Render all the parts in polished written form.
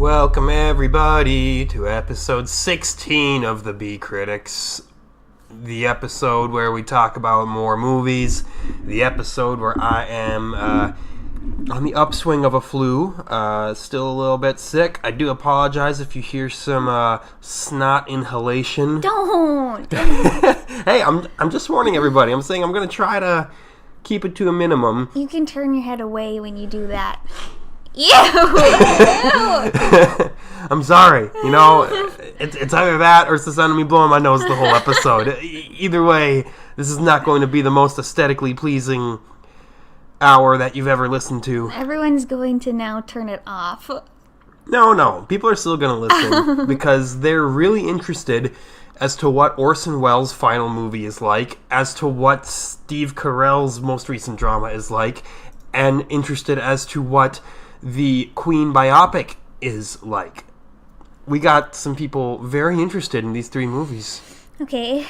Welcome everybody to episode 16 of the B Critics. The episode where we talk about more movies. The episode where I am on the upswing of a flu. Still a little bit sick. I do apologize if you hear some snot inhalation. Don't! Hey, I'm just warning everybody. I'm saying I'm going to try to keep it to a minimum. You can turn your head away when you do that. Ew! I'm sorry. You know, it's either that or it's the sound of me blowing my nose the whole episode. Either way, this is not going to be the most aesthetically pleasing hour that you've ever listened to. Everyone's going to now turn it off. No. People are still going to listen because they're really interested as to what Orson Welles' final movie is like, as to what Steve Carell's most recent drama is like, and interested as to what the Queen biopic is like. We got some people very interested in these three movies. Okay.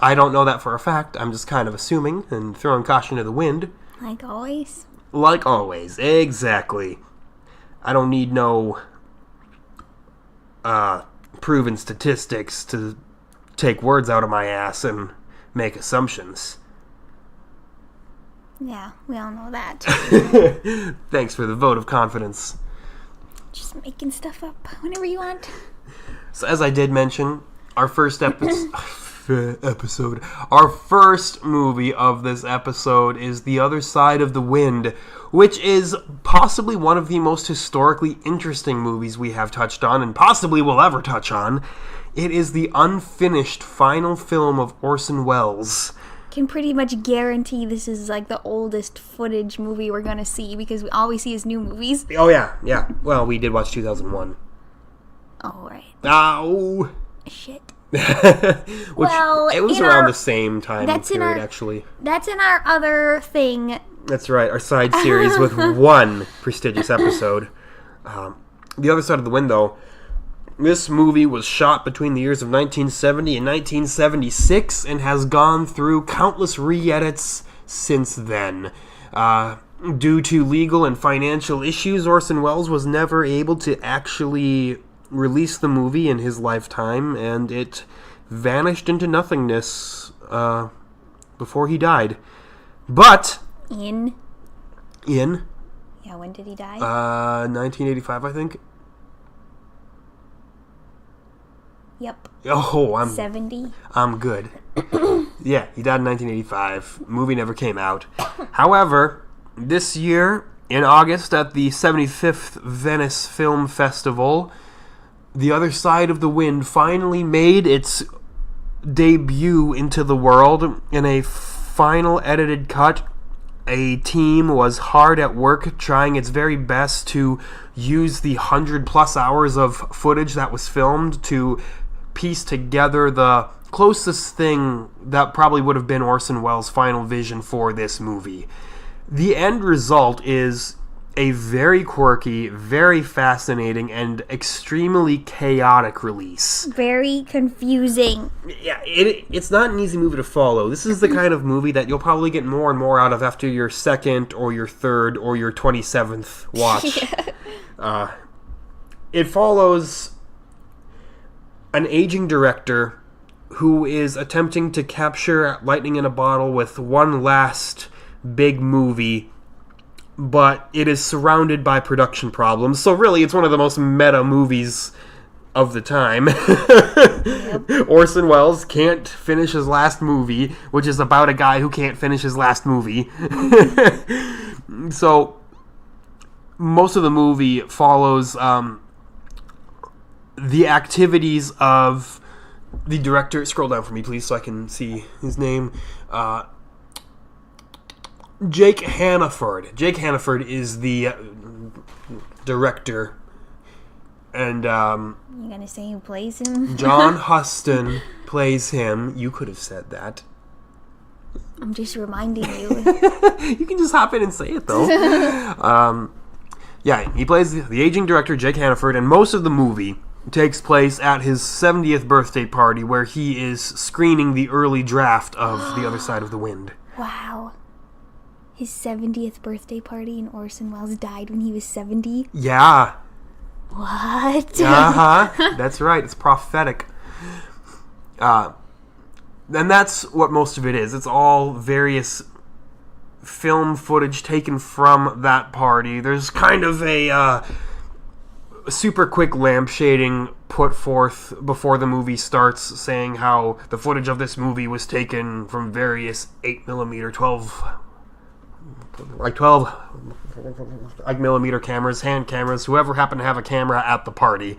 I don't know that for a fact. I'm just kind of assuming and throwing caution to the wind. Like always? Like always. Exactly. I don't need no proven statistics to take words out of my ass and make assumptions. Yeah, we all know that. Thanks for the vote of confidence. Just making stuff up whenever you want. So as I did mention, our first our first movie of this episode is The Other Side of the Wind, which is possibly one of the most historically interesting movies we have touched on, and possibly will ever touch on. It is the unfinished final film of Orson Welles. Can pretty much guarantee this is like the oldest footage movie we're gonna see because all we see is new movies. Oh yeah. Well, we did watch 2001. Oh, right. Ow! Shit. Which, well, it was around the same time period, actually. That's in our other thing. That's right, our side series with one prestigious episode. The Other Side of the Wind, though, this movie was shot between the years of 1970 and 1976 and has gone through countless re-edits since then. Due to legal and financial issues, Orson Welles was never able to actually release the movie in his lifetime, and it vanished into nothingness before he died. But In? Yeah, when did he die? 1985, I think. Yep. Oh, I'm 70. I'm good. Yeah, he died in 1985. Movie never came out. However, this year, in August, at the 75th Venice Film Festival, The Other Side of the Wind finally made its debut into the world in a final edited cut. A team was hard at work trying its very best to use the 100+ hours of footage that was filmed to piece together the closest thing that probably would have been Orson Welles' final vision for this movie. The end result is a very quirky, very fascinating, and extremely chaotic release. Very confusing. Yeah, it's not an easy movie to follow. This is the kind of movie that you'll probably get more and more out of after your second or your third or your 27th watch. Yeah. It follows an aging director who is attempting to capture lightning in a bottle with one last big movie, but it is surrounded by production problems. So really, it's one of the most meta movies of the time. Yep. Orson Welles can't finish his last movie, which is about a guy who can't finish his last movie. So most of the movie follows the activities of the director. Scroll down for me, please, so I can see his name. Jake Hannaford. Jake Hannaford is the director. And, You gonna say who plays him? John Huston plays him. You could have said that. I'm just reminding you. You can just hop in and say it, though. Yeah, he plays the aging director, Jake Hannaford, and most of the movie takes place at his 70th birthday party where he is screening the early draft of The Other Side of the Wind. Wow. His 70th birthday party and Orson Welles died when he was 70? Yeah. What? That's right. It's prophetic. And that's what most of it is. It's all various film footage taken from that party. There's kind of a super quick lampshading put forth before the movie starts, saying how the footage of this movie was taken from various 8mm, 12mm cameras, hand cameras, whoever happened to have a camera at the party.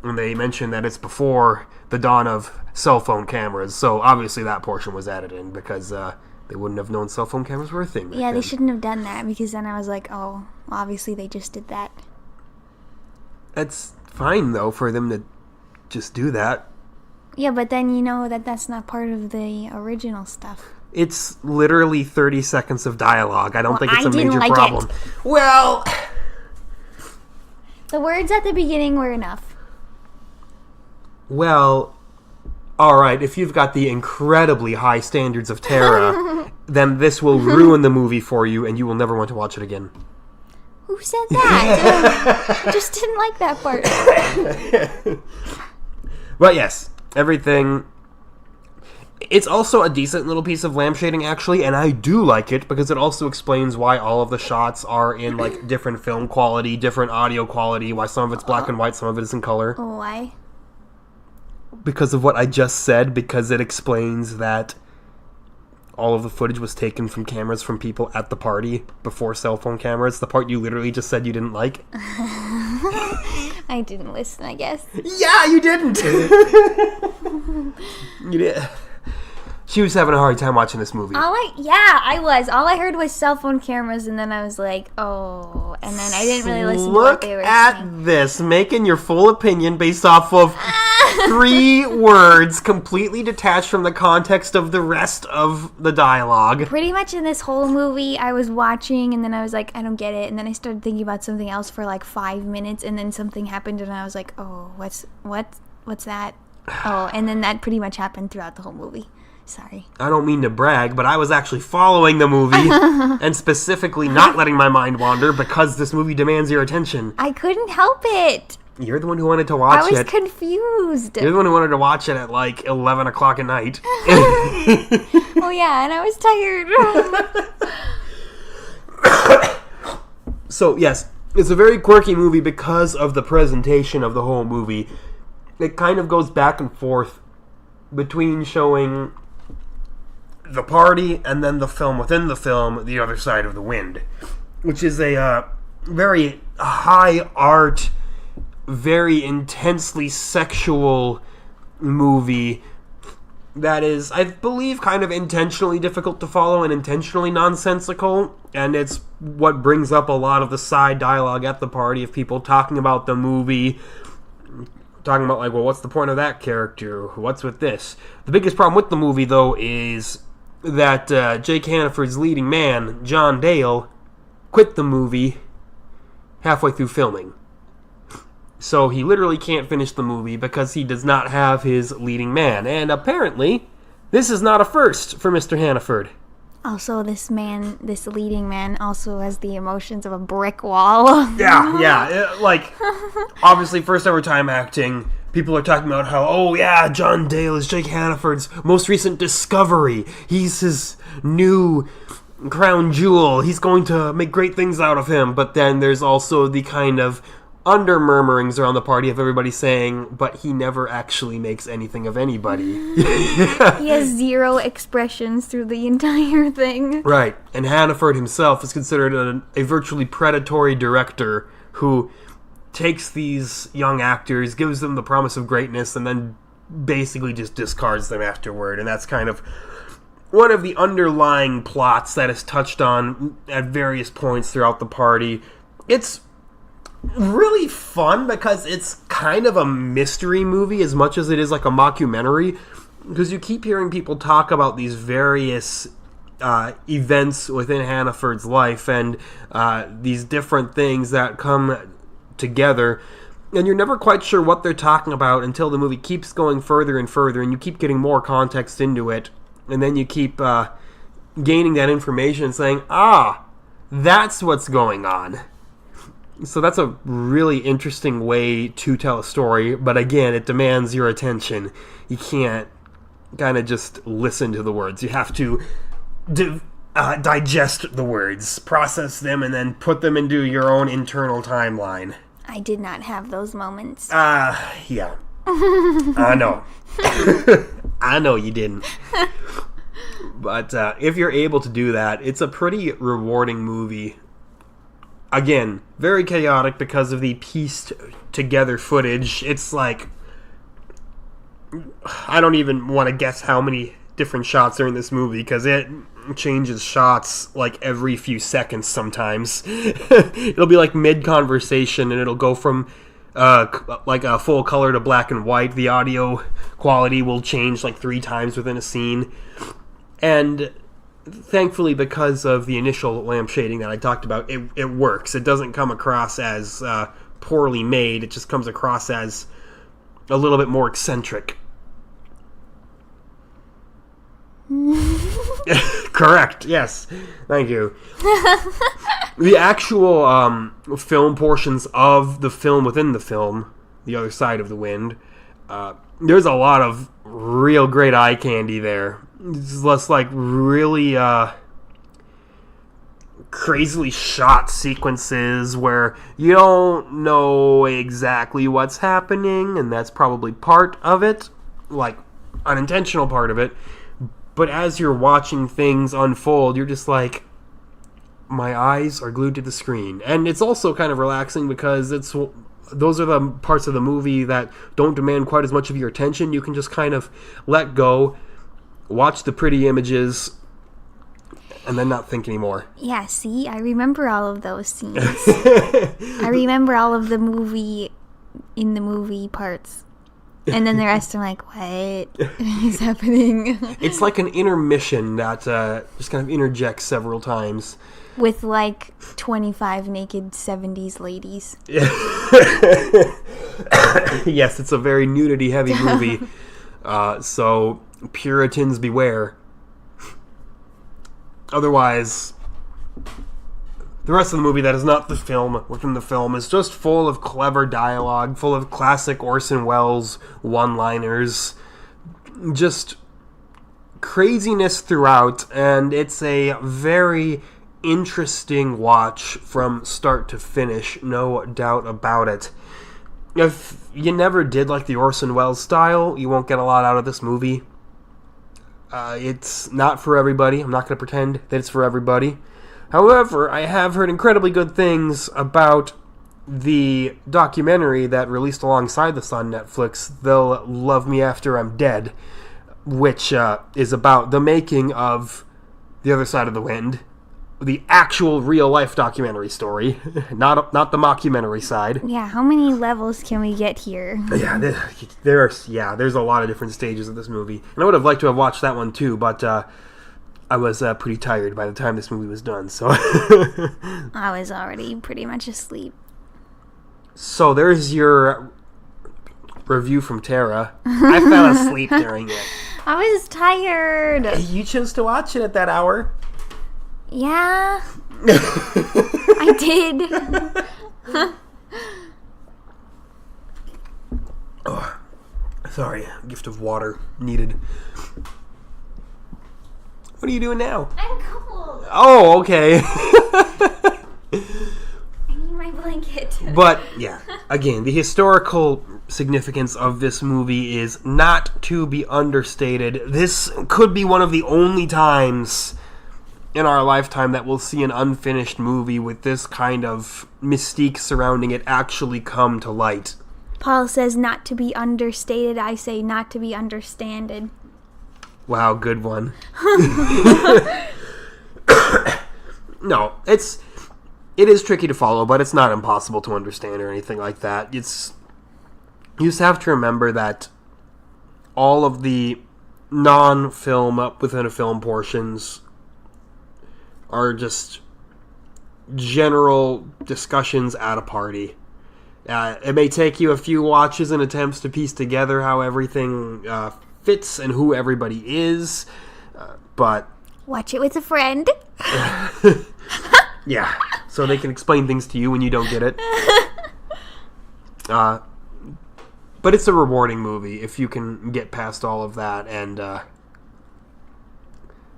And they mentioned that it's before the dawn of cell phone cameras, so obviously that portion was added in because they wouldn't have known cell phone cameras were a thing. Yeah, they shouldn't have done that, because then I was like, oh, well, obviously they just did that. That's fine, though, for them to just do that. Yeah, but then you know that that's not part of the original stuff. It's literally 30 seconds of dialogue. I don't think it's a major like problem. Well, the words at the beginning were enough. Well, alright, if you've got the incredibly high standards of Tara, then this will ruin the movie for you and you will never want to watch it again. Who said that? I just didn't like that part. But yes, everything... It's also a decent little piece of lampshading, actually, and I do like it because it also explains why all of the shots are in, like, different film quality, different audio quality, why some of it's black and white, some of it is in color. Why? Because of what I just said, because it explains that all of the footage was taken from cameras from people at the party before cell phone cameras. The part you literally just said you didn't like. I didn't listen, I guess. Yeah, you didn't! You did. She was having a hard time watching this movie. I was. All I heard was cell phone cameras, and then I was like, oh. And then I didn't really listen to what they were saying. Look at this, making your full opinion based off of 3 words completely detached from the context of the rest of the dialogue. Pretty much in this whole movie, I was watching, and then I was like, I don't get it. And then I started thinking about something else for like 5 minutes, and then something happened, and I was like, oh, what's that? Oh, and then that pretty much happened throughout the whole movie. Sorry. I don't mean to brag, but I was actually following the movie and specifically not letting my mind wander because this movie demands your attention. I couldn't help it. You're the one who wanted to watch it. I was confused. You're the one who wanted to watch it at like 11 o'clock at night. Oh yeah, and I was tired. So yes, it's a very quirky movie because of the presentation of the whole movie. It kind of goes back and forth between showing the party and then the film within the film, The Other Side of the Wind, which is a very high art, very intensely sexual movie that is, I believe, kind of intentionally difficult to follow and intentionally nonsensical, and it's what brings up a lot of the side dialogue at the party of people talking about the movie, talking about, like, well, what's the point of that character? What's with this? The biggest problem with the movie, though, is that Jake Hannaford's leading man, John Dale, quit the movie halfway through filming. So he literally can't finish the movie because he does not have his leading man. And apparently, this is not a first for Mr. Hannaford. Also, this leading man also has the emotions of a brick wall. Yeah. Like, obviously, first ever time acting, people are talking about how, oh yeah, John Dale is Jake Hannaford's most recent discovery. He's his new crown jewel. He's going to make great things out of him. But then there's also the kind of under murmurings around the party of everybody saying, but he never actually makes anything of anybody. He has 0 expressions through the entire thing. Right. And Hannaford himself is considered a virtually predatory director who takes these young actors, gives them the promise of greatness, and then basically just discards them afterward. And that's kind of one of the underlying plots that is touched on at various points throughout the party. It's really fun because it's kind of a mystery movie as much as it is like a mockumentary, because you keep hearing people talk about these various events within Hannaford's life and these different things that come together, and you're never quite sure what they're talking about until the movie keeps going further and further, and you keep getting more context into it, and then you keep gaining that information and saying, that's what's going on. So that's a really interesting way to tell a story, but again, it demands your attention. You can't kind of just listen to the words. You have to digest the words, process them, and then put them into your own internal timeline. I did not have those moments. Yeah. I know. I know you didn't. But if you're able to do that, it's a pretty rewarding movie. Again, very chaotic because of the pieced together footage. It's like, I don't even want to guess how many different shots are in this movie because it changes shots like every few seconds sometimes. It'll be like mid-conversation and it'll go from like a full color to black and white. The audio quality will change like 3 times within a scene. And thankfully, because of the initial lamp shading that I talked about, it works. It doesn't come across as poorly made. It just comes across as a little bit more eccentric. Correct. Yes. Thank you. The actual film portions of the film within the film, The Other Side of the Wind, there's a lot of real great eye candy there. It's less like really crazily shot sequences where you don't know exactly what's happening, and that's probably part of it, like unintentional part of it. But as you're watching things unfold, you're just like, my eyes are glued to the screen. And it's also kind of relaxing because those are the parts of the movie that don't demand quite as much of your attention. You can just kind of let go, watch the pretty images, and then not think anymore. Yeah, see? I remember all of those scenes. I remember all of the movie in the movie parts. And then the rest I'm like, what is happening? It's like an intermission that just kind of interjects several times. With like 25 naked 70s ladies. Yes, it's a very nudity-heavy movie. So, Puritans beware. Otherwise, the rest of the movie that is not the film within the film is just full of clever dialogue, full of classic Orson Welles one-liners, just craziness throughout, and it's a very interesting watch from start to finish, no doubt about it. If you never did like the Orson Welles style, you won't get a lot out of this movie. It's not for everybody. I'm not going to pretend that it's for everybody. However, I have heard incredibly good things about the documentary that released alongside this on Netflix, They'll Love Me After I'm Dead, which is about the making of The Other Side of the Wind, the actual real-life documentary story, not the mockumentary side. Yeah, how many levels can we get here? Yeah, there's a lot of different stages of this movie. And I would have liked to have watched that one too, but I was pretty tired by the time this movie was done, so... I was already pretty much asleep. So there's your review from Tara. I fell asleep during it. I was tired. You chose to watch it at that hour. Yeah. I did. Oh, sorry, gift of water needed. What are you doing now? I'm cold. Oh, okay. I need my blanket. But, yeah, again, the historical significance of this movie is not to be understated. This could be one of the only times in our lifetime that we'll see an unfinished movie with this kind of mystique surrounding it actually come to light. Paul says not to be understated. I say not to be understanded. Wow, good one. No, it is tricky to follow, but it's not impossible to understand or anything like that. You just have to remember that all of the non-film within a film portions are just general discussions at a party. It may take you a few watches and attempts to piece together how everything fits and who everybody is, but... Watch it with a friend. Yeah. so they can explain things to you when you don't get it. But it's a rewarding movie if you can get past all of that and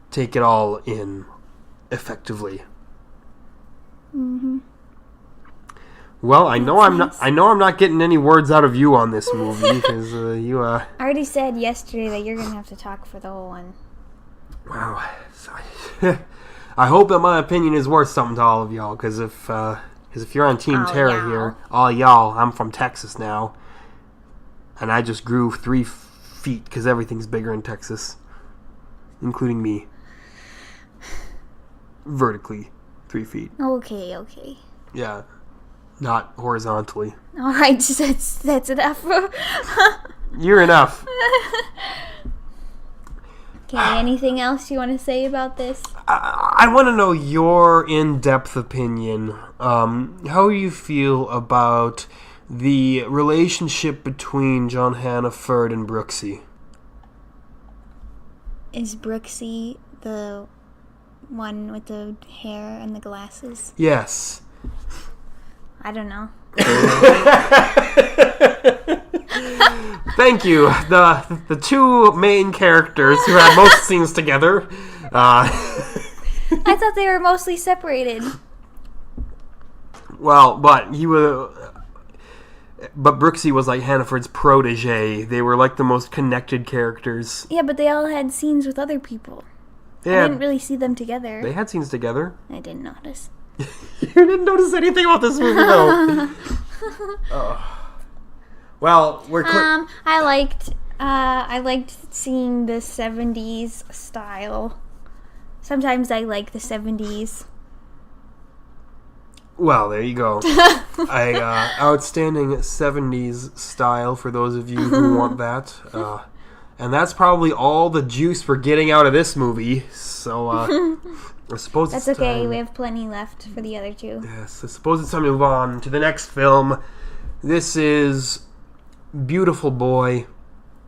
take it all in effectively. Mm-hmm. Well, I know I'm not getting any words out of you on this movie because you. I already said yesterday that you're gonna have to talk for the whole one. Wow. I hope that my opinion is worth something to all of y'all, because if you're on Team Terra here, all y'all, I'm from Texas now, and I just grew 3 feet because everything's bigger in Texas, including me. Vertically, 3 feet. Okay. Yeah, not horizontally. All right, that's enough. You're enough. Okay, anything else you want to say about this? I want to know your in-depth opinion. How you feel about the relationship between John Hannaford and Brooksy? Is Brooksy the one with the hair and the glasses? Yes. I don't know. Thank you. The 2 main characters who had most scenes together. I thought they were mostly separated. Well, but Brooksy was like Hannaford's protege. They were like the most connected characters. Yeah, but they all had scenes with other people. Yeah, I didn't really see them together. They had scenes together. I didn't notice. You didn't notice anything about this movie, though. Well, we're I liked seeing the 70s style. Sometimes I like the 70s. Well, there you go. Outstanding 70s style for those of you who want that. And that's probably all the juice we're getting out of this movie. So, I suppose that's it's okay. time. We have plenty left for the other 2. Yes, I suppose it's time to move on to the next film. This is Beautiful Boy,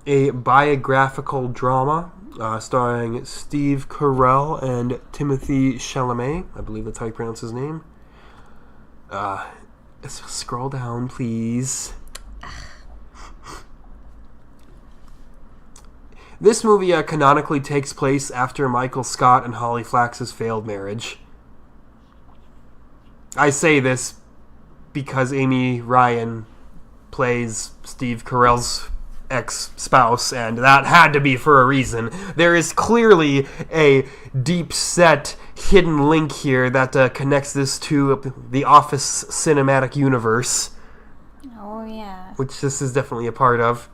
a biographical drama starring Steve Carell and Timothée Chalamet. I believe that's how you pronounce his name. Scroll down, please. This movie canonically takes place after Michael Scott and Holly Flax's failed marriage. I say this because Amy Ryan plays Steve Carell's ex-spouse, and that had to be for a reason. There is clearly a deep-set hidden link here that connects this to the Office cinematic universe. Oh, yeah. Which this is definitely a part of.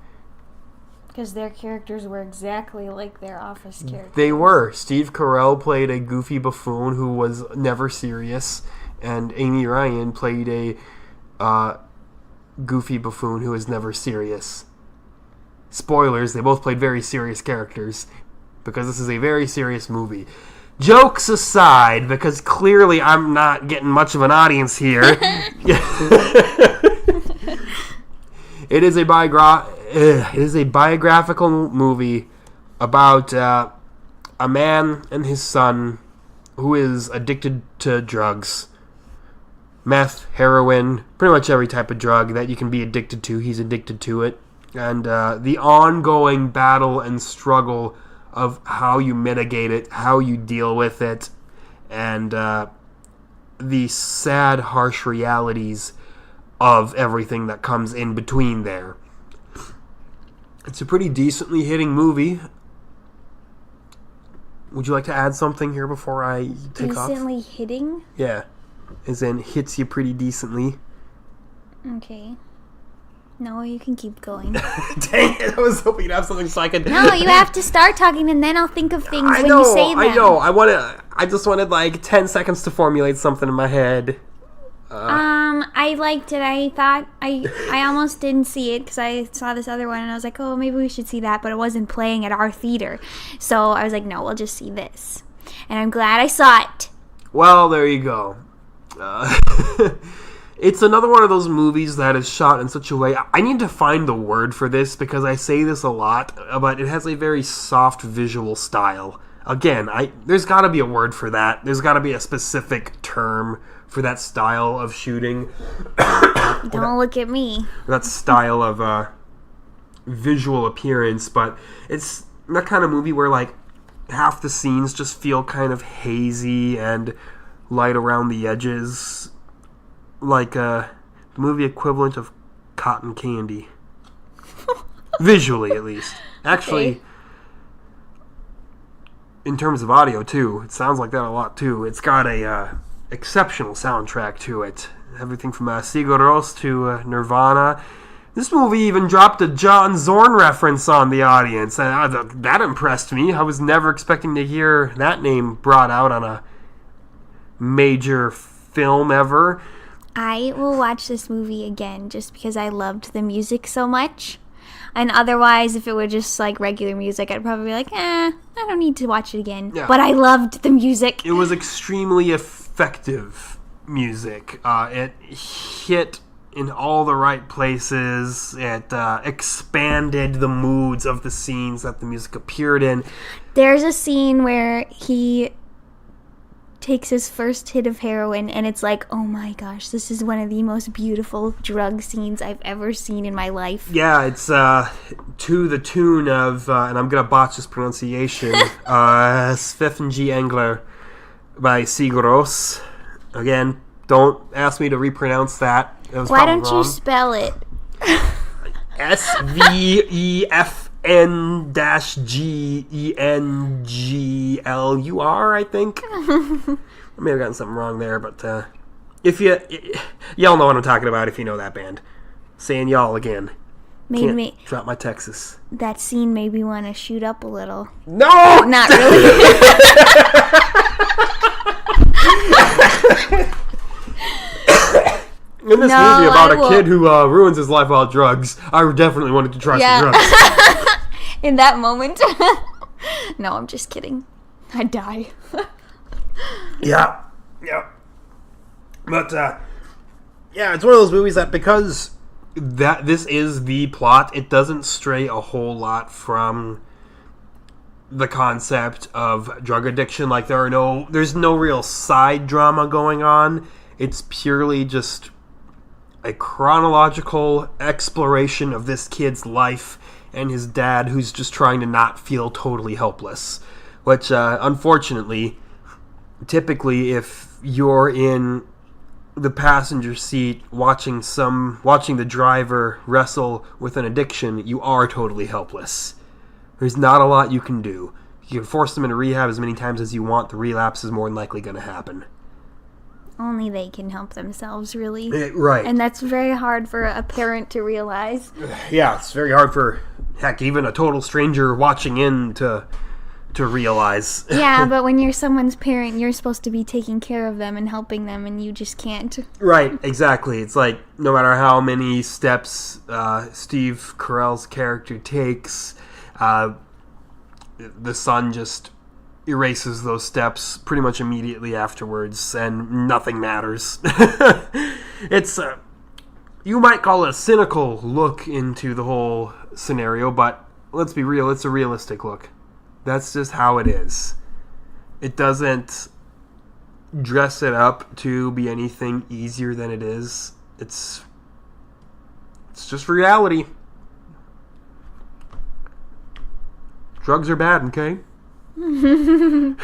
Because their characters were exactly like their Office characters. They were. Steve Carell played a goofy buffoon who was never serious, and Amy Ryan played a goofy buffoon who was never serious. Spoilers, they both played very serious characters, because this is a very serious movie. Jokes aside, because clearly I'm not getting much of an audience here. It is a biographical movie about a man and his son who is addicted to drugs. Meth, heroin, pretty much every type of drug that you can be addicted to, he's addicted to it. And the ongoing battle and struggle of how you mitigate it, how you deal with it, and the sad, harsh realities of everything that comes in between there. It's a pretty decently hitting movie. Would you like to add something here before I take off? Decently hitting? Yeah. As in, hits you pretty decently. Okay. No, you can keep going. Dang it, I was hoping you'd have something so I could... No, you have to start talking and then I'll think of things when you say them. I know. I just wanted like 10 seconds to formulate something in my head. I liked it. I thought I almost didn't see it because I saw this other one and I was like, oh, maybe we should see that, but it wasn't playing at our theater. So I was like, no, we'll just see this. And I'm glad I saw it. Well, there you go. It's another one of those movies that is shot in such a way... I need to find the word for this because I say this a lot, but it has a very soft visual style. again, there's got to be a word for that. There's got to be a specific term for that style of shooting. Don't look at me. That style of visual appearance, but it's that kind of movie where like half the scenes just feel kind of hazy and light around the edges, like the movie equivalent of cotton candy. Visually, at least. Actually, okay. In terms of audio, too, it sounds like that a lot, too. It's got a exceptional soundtrack to it. Everything from Sigur Rós to Nirvana. This movie even dropped a John Zorn reference on the audience. And that impressed me. I was never expecting to hear that name brought out on a major film ever. I will watch this movie again just because I loved the music so much. And otherwise, if it were just like regular music, I'd probably be like, I don't need to watch it again. Yeah. But I loved the music. It was extremely effective music. It hit in all the right places. It expanded the moods of the scenes that the music appeared in. There's a scene where he takes his first hit of heroin, and it's like, oh my gosh, this is one of the most beautiful drug scenes I've ever seen in my life. Yeah, it's to the tune of, and I'm going to botch this pronunciation, Sveffen G. Engler by Sigur Rós. Again, don't ask me to repronounce that. Why don't you spell it? SVEFN-GENGLUR, I think. I may have gotten something wrong there, but if y'all know what I'm talking about if you know that band. Saying y'all again. Can't drop my Texas. That scene made me want to shoot up a little. No! Not really. In this movie about a kid who ruins his life while drugs, I definitely wanted to try some drugs. In that moment. No, I'm just kidding. I'd die. Yeah. But, it's one of those movies that because this is the plot, it doesn't stray a whole lot from the concept of drug addiction. Like, there's no real side drama going on. It's purely just a chronological exploration of this kid's life and his dad, who's just trying to not feel totally helpless. Which, unfortunately, typically if you're in the passenger seat watching the driver wrestle with an addiction, you are totally helpless. There's not a lot you can do. You can force them into rehab as many times as you want. The relapse is more than likely going to happen. Only they can help themselves, really. Right. And that's very hard for a parent to realize. Yeah, it's very hard for, even a total stranger watching in to realize. Yeah, but when you're someone's parent, you're supposed to be taking care of them and helping them, and you just can't. Right, exactly. It's like, no matter how many steps Steve Carell's character takes, the son just erases those steps pretty much immediately afterwards, and nothing matters. It's you might call it a cynical look into the whole scenario, but let's be real, it's a realistic look. That's just how it is. It doesn't dress it up to be anything easier than it is. It's just reality. Drugs are bad, okay? And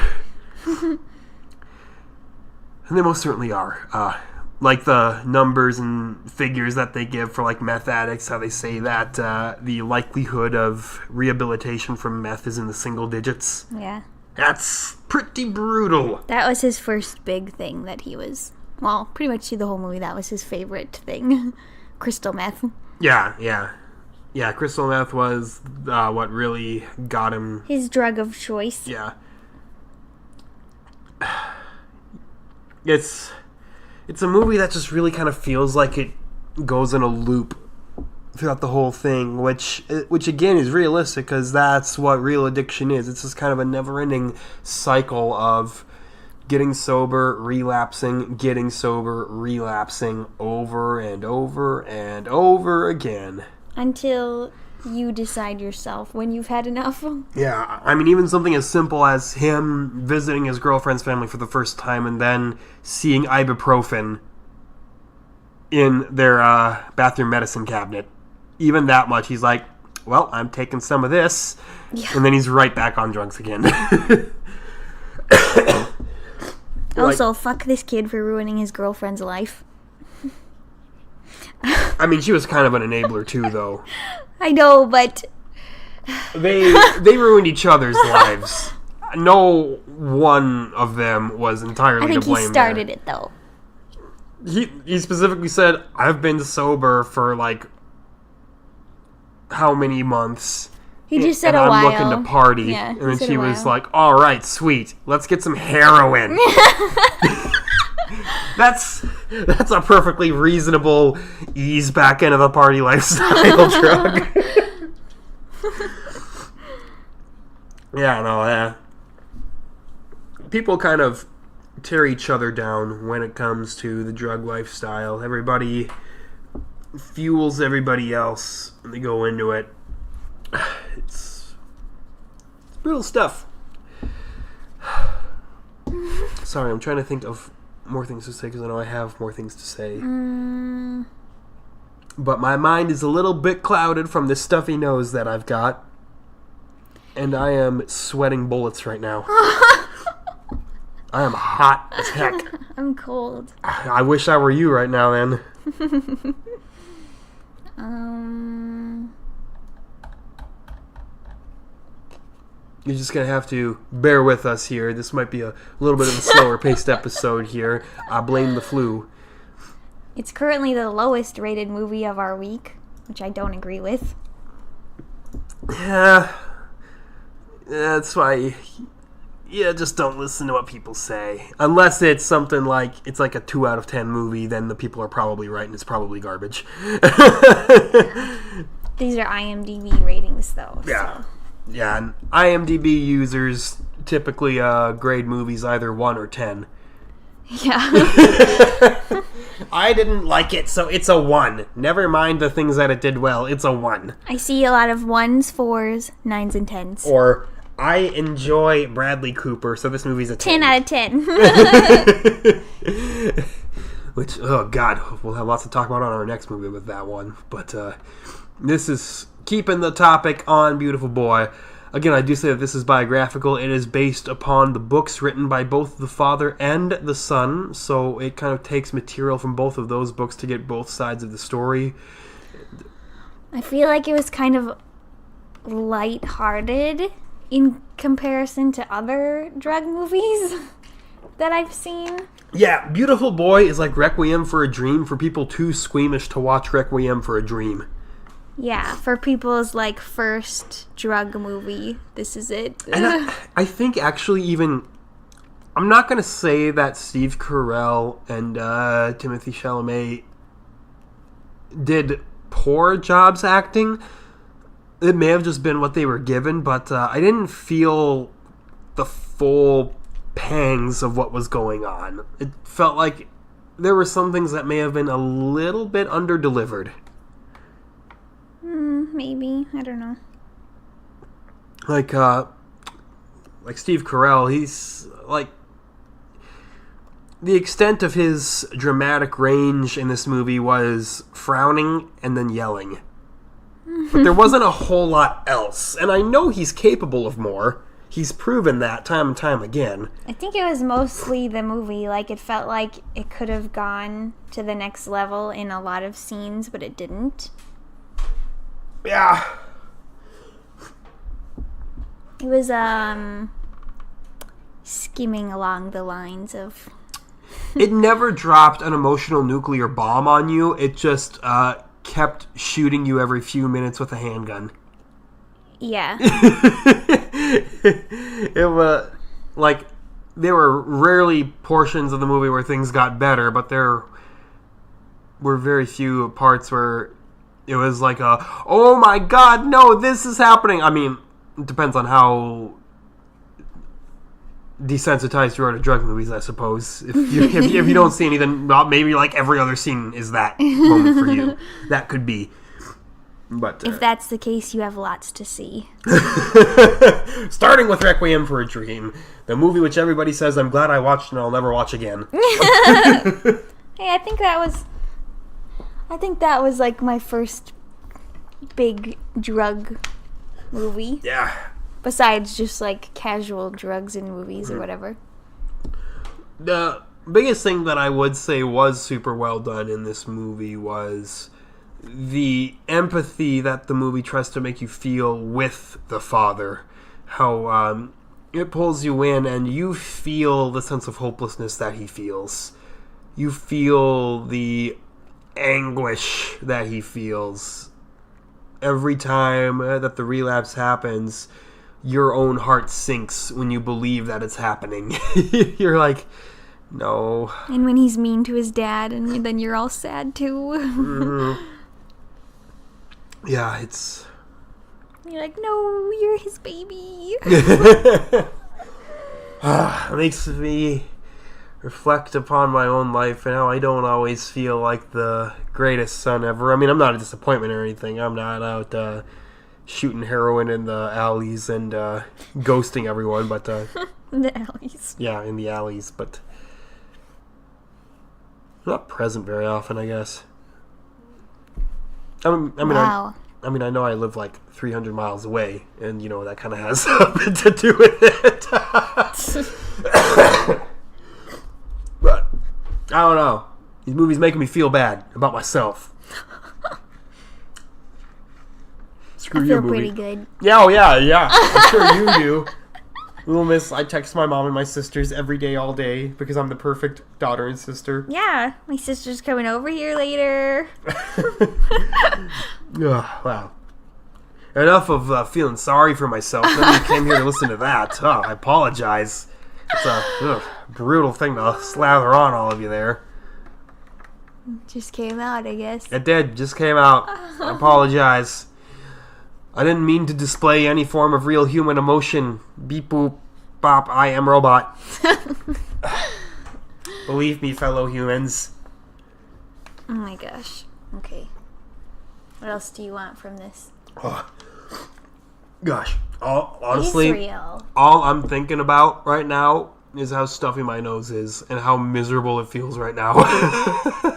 they most certainly are. Like the numbers and figures that they give for like meth addicts, how they say that the likelihood of rehabilitation from meth is in the single digits. Yeah. That's pretty brutal. That was his first big thing that he was, well, pretty much through the whole movie, that was his favorite thing. Crystal meth. Yeah, crystal meth was what really got him. His drug of choice. Yeah. It's a movie that just really kind of feels like it goes in a loop throughout the whole thing, which again is realistic because that's what real addiction is. It's just kind of a never-ending cycle of getting sober, relapsing, getting sober, relapsing over and over and over again. Until You decide yourself when you've had enough. Yeah, I mean, even something as simple as him visiting his girlfriend's family for the first time and then seeing ibuprofen in their bathroom medicine cabinet. Even that much, he's like, well, I'm taking some of this. Yeah. And then he's right back on drugs again. Also, fuck this kid for ruining his girlfriend's life. I mean, she was kind of an enabler too, though. I know, but they ruined each other's lives. No one of them was entirely to blame. I think he started it, though. He specifically said, I've been sober for, like, how many months? He just said and a while. I'm looking to party. Yeah, and then she was like, all right, sweet. Let's get some heroin. That's a perfectly reasonable ease back into the party lifestyle drug. Yeah. People kind of tear each other down when it comes to the drug lifestyle. Everybody fuels everybody else and they go into it. It's brutal stuff. Sorry, I'm trying to think of more things to say because I know I have more things to say. But my mind is a little bit clouded from this stuffy nose that I've got. And I am sweating bullets right now. I am hot as heck. I'm cold. I wish I were you right now, then. You're just going to have to bear with us here. This might be a little bit of a slower paced episode here. I blame the flu. It's currently the lowest rated movie of our week, which I don't agree with. Yeah. That's why... Yeah, just don't listen to what people say. Unless it's something like, it's like a 2 out of 10 movie, then the people are probably right and it's probably garbage. These are IMDb ratings, though. Yeah. So. Yeah, and IMDb users typically grade movies either 1 or 10. Yeah. I didn't like it, so it's a 1. Never mind the things that it did well, it's a 1. I see a lot of 1s, 4s, 9s, and 10s. Or, I enjoy Bradley Cooper, so this movie's a 10. 10 out of 10. Which, oh god, we'll have lots to talk about on our next movie with that one. But this is keeping the topic on Beautiful Boy. Again, I do say that this is biographical. It is based upon the books written by both the father and the son, so it kind of takes material from both of those books to get both sides of the story. I feel like it was kind of lighthearted in comparison to other drug movies that I've seen. Yeah, Beautiful Boy is like Requiem for a Dream for people too squeamish to watch Requiem for a Dream. Yeah, for people's, like, first drug movie, this is it. And I think actually even... I'm not going to say that Steve Carell and Timothée Chalamet did poor jobs acting. It may have just been what they were given, but I didn't feel the full pangs of what was going on. It felt like there were some things that may have been a little bit under-delivered. Maybe. I don't know. Like Steve Carell, he's, like... The extent of his dramatic range in this movie was frowning and then yelling. But there wasn't a whole lot else. And I know he's capable of more. He's proven that time and time again. I think it was mostly the movie. Like, it felt like it could have gone to the next level in a lot of scenes, but it didn't. Yeah. It was, skimming along the lines of... It never dropped an emotional nuclear bomb on you. It just, kept shooting you every few minutes with a handgun. Yeah. It was, like, there were rarely portions of the movie where things got better, but there were very few parts where it was like oh my god, no, this is happening. I mean, it depends on how desensitized you are to drug movies, I suppose. If you don't see anything, maybe like every other scene is that moment for you. That could be. But if that's the case, you have lots to see. Starting with Requiem for a Dream, the movie which everybody says I'm glad I watched and I'll never watch again. Hey, I think that was like my first big drug movie. Yeah. Besides just like casual drugs in movies or whatever. The biggest thing that I would say was super well done in this movie was the empathy that the movie tries to make you feel with the father. How it pulls you in and you feel the sense of hopelessness that he feels. You feel the anguish that he feels. Every time that the relapse happens, your own heart sinks when you believe that it's happening. You're like, no. And when he's mean to his dad, and then you're all sad too. Yeah, it's... You're like, no, you're his baby. It makes me reflect upon my own life and how I don't always feel like the greatest son ever. I mean, I'm not a disappointment or anything. I'm not out shooting heroin in the alleys and ghosting everyone, but... In the alleys. Yeah, in the alleys, but... I'm not present very often, I guess. Wow. I know I live like 300 miles away, and you know that kind of has something to do with it. But I don't know. These movies making me feel bad about myself. Screw I you, feel movie. pretty good. Yeah, oh yeah. I'm sure you do. Little Miss, I text my mom and my sisters every day, all day, because I'm the perfect daughter and sister. Yeah, my sister's coming over here later. Wow. Enough of feeling sorry for myself. Then you came here to listen to that. Oh, I apologize. It's a brutal thing to slather on all of you there. Just came out, I guess. It did. Just came out. I apologize. I didn't mean to display any form of real human emotion. Beep boop bop, I am robot. Believe me, fellow humans. Oh my gosh. Okay. What else do you want from this? Oh, gosh. Honestly, Israel. all I'm thinking about right now is how stuffy my nose is and how miserable it feels right now.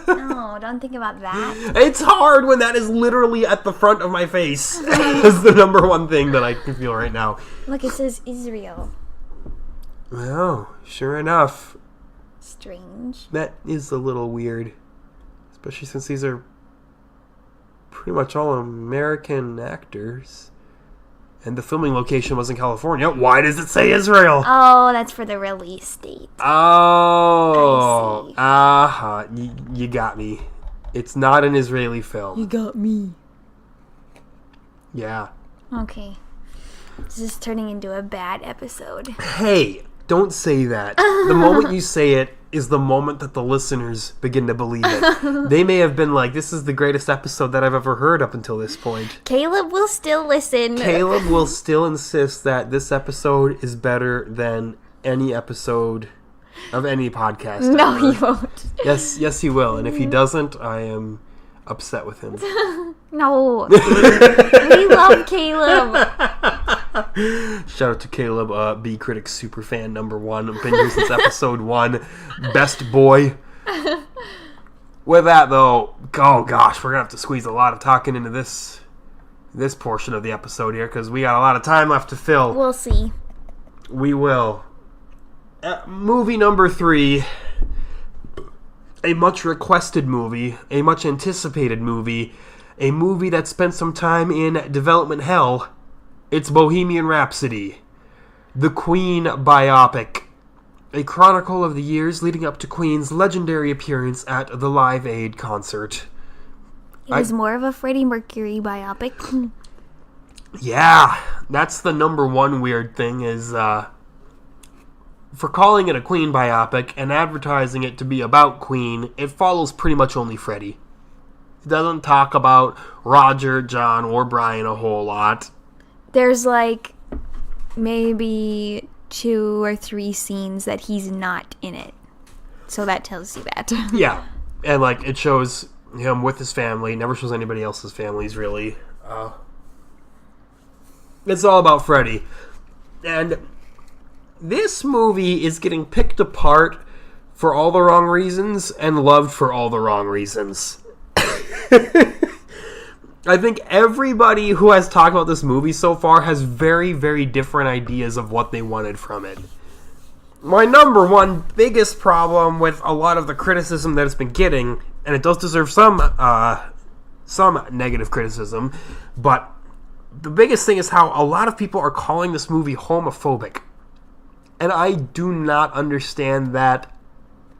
No, don't think about that. It's hard when that is literally at the front of my face. That's the number one thing that I can feel right now. Look, it says Israel. Well, sure enough. Strange. That is a little weird. Especially since these are pretty much all American actors. And the filming location was in California. Why does it say Israel? Oh, that's for the release date. Oh. I see. You got me. It's not an Israeli film. You got me. Yeah. Okay. This is turning into a bad episode. Hey, don't say that. The moment you say it is the moment that the listeners begin to believe it. They may have been like, this is the greatest episode that I've ever heard up until this point. Caleb will still listen. Caleb will still insist that this episode is better than any episode of any podcast. No, ever. he won't. Yes, he will. And if he doesn't, I am upset with him. No. We love Caleb. Shout out to Caleb, B Critic Superfan #1. Been here since episode 1. Best boy. With that, though, oh gosh, we're going to have to squeeze a lot of talking into this portion of the episode here, because we got a lot of time left to fill. We'll see. We will. Movie number 3. A much requested movie. A much anticipated movie. A movie that spent some time in development hell. It's Bohemian Rhapsody. The Queen biopic. A chronicle of the years leading up to Queen's legendary appearance at the Live Aid concert. It was more of a Freddie Mercury biopic. Yeah, that's the number one weird thing is, for calling it a Queen biopic and advertising it to be about Queen, it follows pretty much only Freddie. It doesn't talk about Roger, John, or Brian a whole lot. There's like maybe 2 or 3 scenes that he's not in it. So that tells you that. Yeah, and like it shows him with his family, never shows anybody else's families really. It's all about Freddie. And this movie is getting picked apart for all the wrong reasons and loved for all the wrong reasons. I think everybody who has talked about this movie so far has very, very different ideas of what they wanted from it. My number one biggest problem with a lot of the criticism that it's been getting, and it does deserve some negative criticism, but the biggest thing is how a lot of people are calling this movie homophobic. And I do not understand that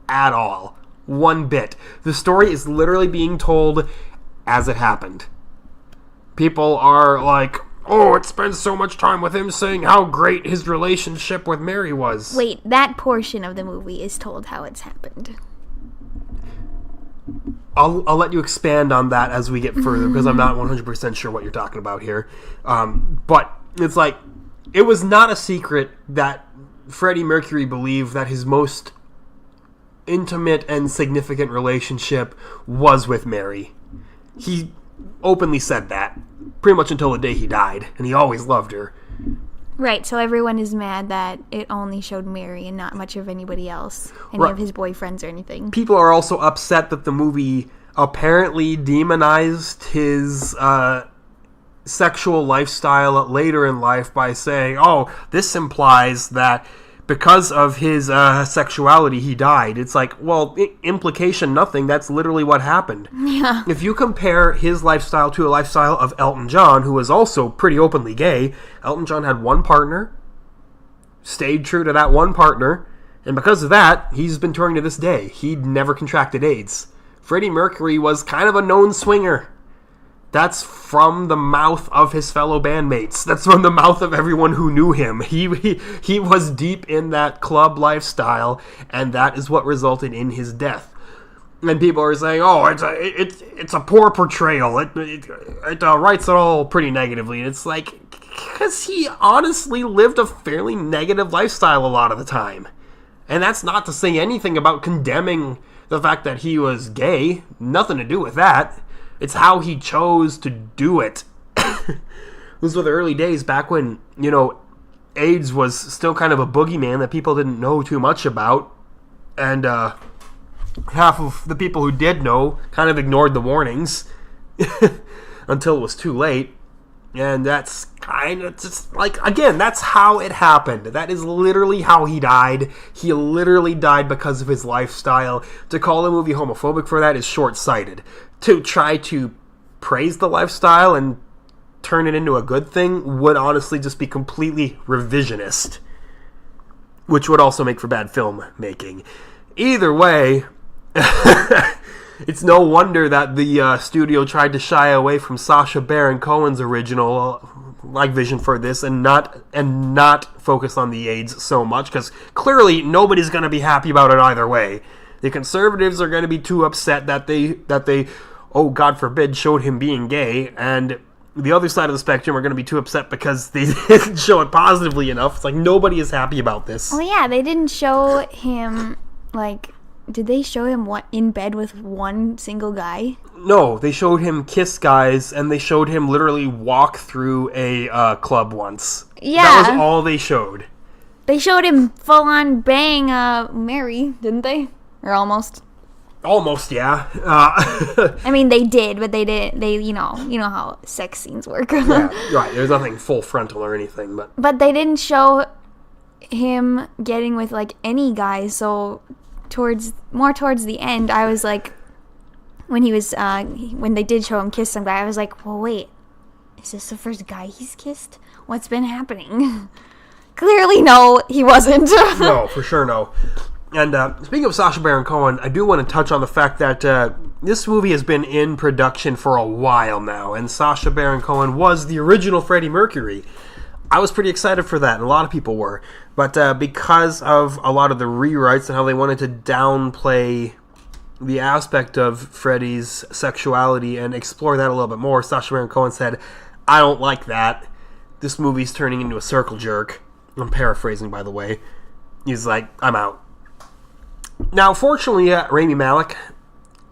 at all. One bit. The story is literally being told as it happened. People are like, oh, it spends so much time with him saying how great his relationship with Mary was. Wait, that portion of the movie is told how it's happened. I'll let you expand on that as we get further, because I'm not 100% sure what you're talking about here. But it's like, it was not a secret that Freddie Mercury believed that his most intimate and significant relationship was with Mary. He openly said that, pretty much until the day he died, and he always loved her. Right, so everyone is mad that it only showed Mary and not much of anybody else, any of his boyfriends or anything. People are also upset that the movie apparently demonized his sexual lifestyle later in life by saying, oh, this implies that because of his sexuality, he died. It's like, well, implication nothing. That's literally what happened. Yeah. If you compare his lifestyle to a lifestyle of Elton John, who was also pretty openly gay, Elton John had one partner, stayed true to that one partner, and because of that, he's been touring to this day. He'd never contracted AIDS. Freddie Mercury was kind of a known swinger. That's from the mouth of his fellow bandmates. That's from the mouth of everyone who knew him. He was deep in that club lifestyle, and that is what resulted in his death. And people are saying, "Oh, it's a poor portrayal. It writes it all pretty negatively." And it's like, because he honestly lived a fairly negative lifestyle a lot of the time, and that's not to say anything about condemning the fact that he was gay. Nothing to do with that. It's how he chose to do it. Those were the early days back when, AIDS was still kind of a boogeyman that people didn't know too much about. And half of the people who did know kind of ignored the warnings until it was too late. And that's kind of just like, again, that's how it happened. That is literally how he died. He literally died because of his lifestyle. To call the movie homophobic for that is short-sighted. To try to praise the lifestyle and turn it into a good thing would honestly just be completely revisionist, which would also make for bad filmmaking. Either way, it's no wonder that the studio tried to shy away from Sacha Baron Cohen's original vision for this and not focus on the AIDS so much, because clearly nobody's going to be happy about it either way. The conservatives are going to be too upset that they oh, God forbid, showed him being gay, and the other side of the spectrum are going to be too upset because they didn't show it positively enough. It's like, nobody is happy about this. Well, yeah, they didn't show him, did they show him in bed with one single guy? No, they showed him kiss guys, and they showed him literally walk through a club once. Yeah. That was all they showed. They showed him full-on bang Mary, didn't they? Or almost. Almost, yeah. I mean, they did, but they didn't. They, you know how sex scenes work. Yeah, right. There's nothing full frontal or anything, but they didn't show him getting with any guy. So towards the end, I was like, when they did show him kiss some guy, I was like, well, wait, is this the first guy he's kissed? What's been happening? Clearly, no, he wasn't. No, for sure, no. And speaking of Sacha Baron Cohen, I do want to touch on the fact that this movie has been in production for a while now, and Sacha Baron Cohen was the original Freddie Mercury. I was pretty excited for that, and a lot of people were. But because of a lot of the rewrites and how they wanted to downplay the aspect of Freddie's sexuality and explore that a little bit more, Sacha Baron Cohen said, I don't like that. This movie's turning into a circle jerk. I'm paraphrasing, by the way. He's like, I'm out. Now, fortunately, Rami Malek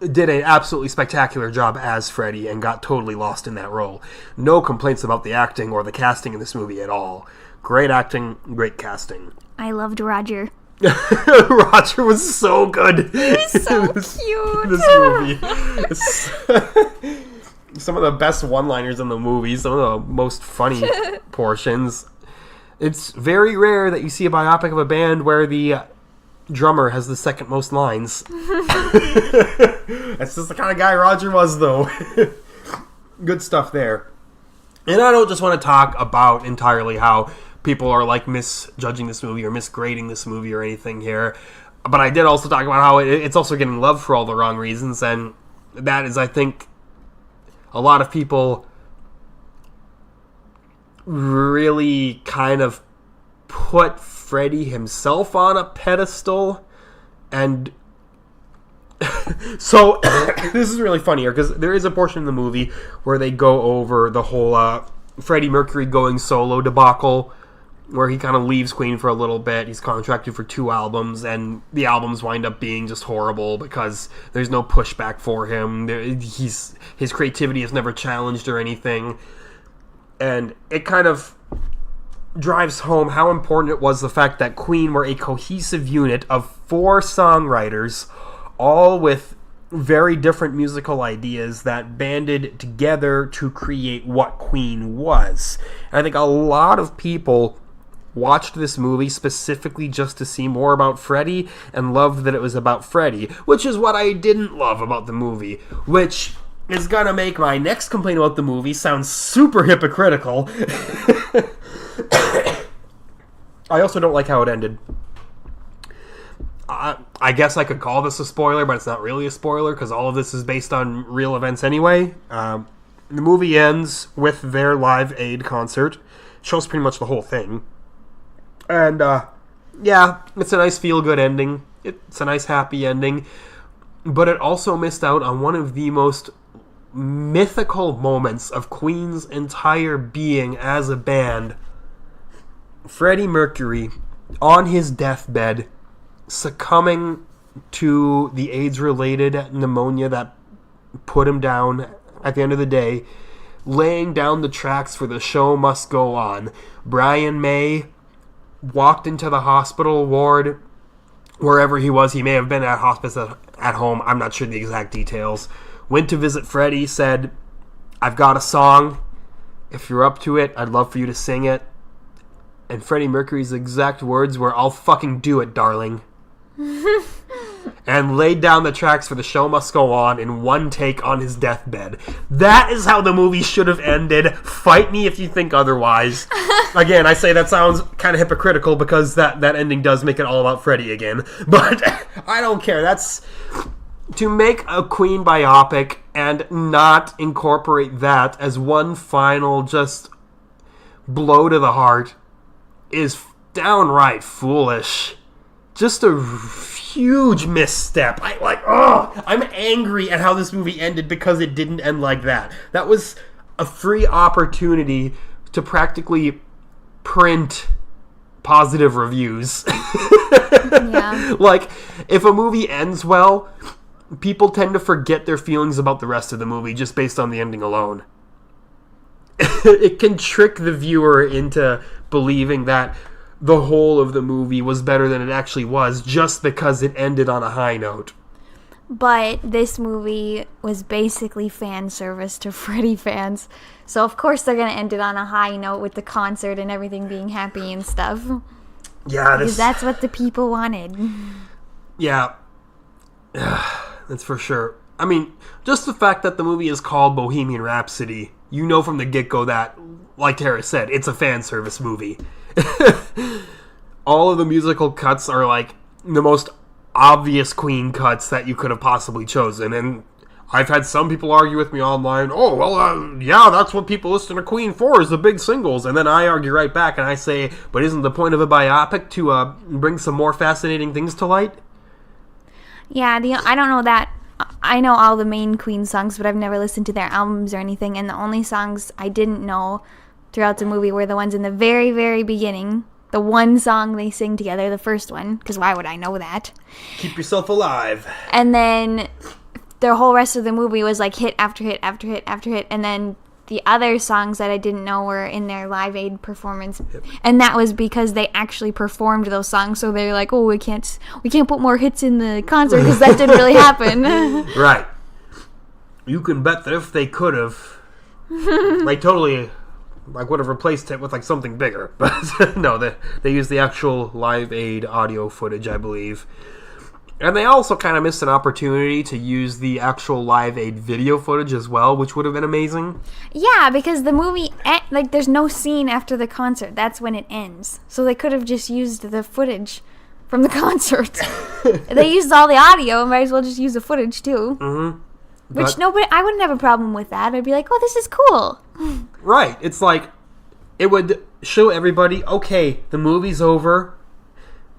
did an absolutely spectacular job as Freddy and got totally lost in that role. No complaints about the acting or the casting in this movie at all. Great acting, great casting. I loved Roger. Roger was so good. He's so cute. This movie. Some of the best one-liners in the movie, some of the most funny portions. It's very rare that you see a biopic of a band where the drummer has the second most lines. That's just the kind of guy Roger was, though. Good stuff there. And I don't just want to talk about entirely how people are like misjudging this movie or misgrading this movie or anything here, but I did also talk about how it's also getting loved for all the wrong reasons, and that is, I think, a lot of people really kind of put Freddy himself on a pedestal, and so this is really funny here because there is a portion in the movie where they go over the whole Freddie Mercury going solo debacle, where he kind of leaves Queen for a little bit. He's contracted for 2 albums, and the albums wind up being just horrible because there's no pushback for him. His creativity is never challenged or anything, and it kind of drives home how important it was the fact that Queen were a cohesive unit of 4 songwriters, all with very different musical ideas that banded together to create what Queen was. And I think a lot of people watched this movie specifically just to see more about Freddy and loved that it was about Freddy, which is what I didn't love about the movie, which is gonna make my next complaint about the movie sound super hypocritical. I also don't like how it ended. I guess I could call this a spoiler, but it's not really a spoiler because all of this is based on real events anyway. The movie ends with their Live Aid concert. Shows pretty much the whole thing. And, yeah, it's a nice feel-good ending. It's a nice happy ending. But it also missed out on one of the most mythical moments of Queen's entire being as a band. Freddie Mercury, on his deathbed, succumbing to the AIDS-related pneumonia that put him down at the end of the day, laying down the tracks for The Show Must Go On. Brian May walked into the hospital ward, wherever he was. He may have been at hospice at home. I'm not sure the exact details. Went to visit Freddie, said, "I've got a song. If you're up to it, I'd love for you to sing it." And Freddie Mercury's exact words were, "I'll fucking do it, darling." And laid down the tracks for The Show Must Go On in one take on his deathbed. That is how the movie should have ended. Fight me if you think otherwise. Again, I say that sounds kind of hypocritical because that ending does make it all about Freddie again. But I don't care. That's... To make a Queen biopic and not incorporate that as one final just blow to the heart is downright foolish. Just a huge misstep. I'm angry at how this movie ended because it didn't end like that. That was a free opportunity to practically print positive reviews. Yeah. Like, if a movie ends well, people tend to forget their feelings about the rest of the movie just based on the ending alone. It can trick the viewer into believing that the whole of the movie was better than it actually was just because it ended on a high note. But this movie was basically fan service to Freddy fans. So of course they're going to end it on a high note with the concert and everything being happy and stuff. Yeah, because that's what the people wanted. Yeah. That's for sure. I mean, just the fact that the movie is called Bohemian Rhapsody, you know from the get-go that, like Tara said, it's a fan service movie. All of the musical cuts are like the most obvious Queen cuts that you could have possibly chosen, and I've had some people argue with me online, yeah, that's what people listen to Queen for, is the big singles, and then I argue right back and I say, but isn't the point of a biopic to bring some more fascinating things to light? Yeah, I don't know that. I know all the main Queen songs, but I've never listened to their albums or anything, and the only songs I didn't know throughout the movie were the ones in the very, very beginning. The one song they sing together, the first one, because why would I know that? Keep Yourself Alive. And then their whole rest of the movie was like hit after hit after hit after hit, and then the other songs that I didn't know were in their Live Aid performance, and that was because they actually performed those songs. So they're like, "Oh, we can't put more hits in the concert because that didn't really happen." Right. You can bet that if they could have, like totally, like would have replaced it with like something bigger. But no, they used the actual Live Aid audio footage, I believe. And they also kind of missed an opportunity to use the actual Live Aid video footage as well, which would have been amazing. Yeah, because the movie, like, there's no scene after the concert. That's when it ends. So they could have just used the footage from the concert. They used all the audio, might as well just use the footage, too. Mm-hmm. Which I wouldn't have a problem with that. I'd be like, oh, this is cool. Right. It's like, it would show everybody, okay, the movie's over.